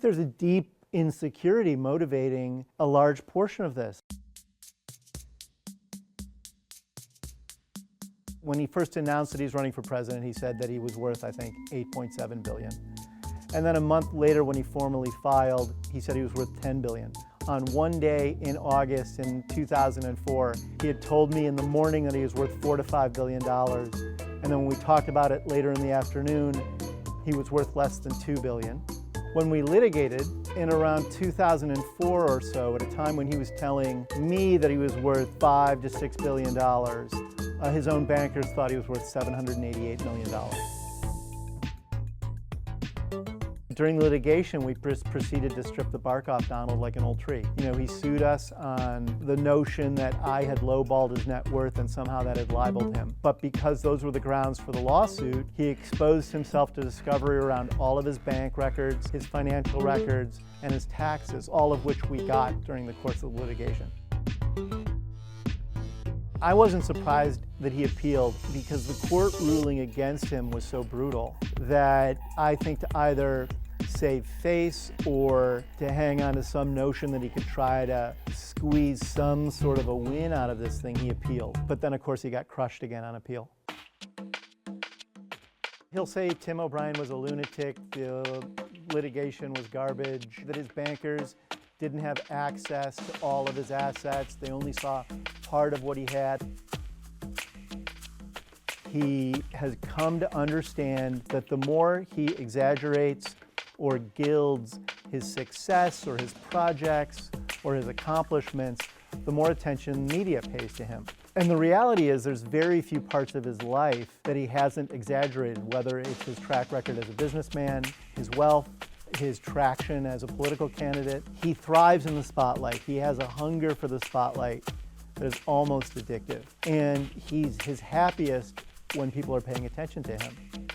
There's a deep insecurity motivating a large portion of this. When he first announced that he's running for president, he said that he was worth, I think, $8.7 billion. And then a month later, when he formally filed, he said he was worth $10 billion. On one day in August in 2004, he had told me in the morning that he was worth $4 to $5 billion. And then when we talked about it later in the afternoon, he was worth less than $2 billion. When we litigated in around 2004 or so, at a time when he was telling me that he was worth $5 to $6 billion, his own bankers thought he was worth $788 million. During litigation, we proceeded to strip the bark off Donald like an old tree. He sued us on the notion that I had lowballed his net worth and somehow that had libeled him. But because those were the grounds for the lawsuit, he exposed himself to discovery around all of his bank records, his financial records, and his taxes, all of which we got during the course of the litigation. I wasn't surprised that he appealed because the court ruling against him was so brutal that I think to either save face or to hang on to some notion that he could try to squeeze some sort of a win out of this thing, he appealed. But then, of course, he got crushed again on appeal. He'll say Tim O'Brien was a lunatic, the litigation was garbage, that his bankers didn't have access to all of his assets. They only saw part of what he had. He has come to understand that the more he exaggerates or gilds his success or his projects or his accomplishments, the more attention the media pays to him. And the reality is there's very few parts of his life that he hasn't exaggerated, whether it's his track record as a businessman, his wealth, his traction as a political candidate. He thrives in the spotlight. He has a hunger for the spotlight that is almost addictive. And he's his happiest when people are paying attention to him.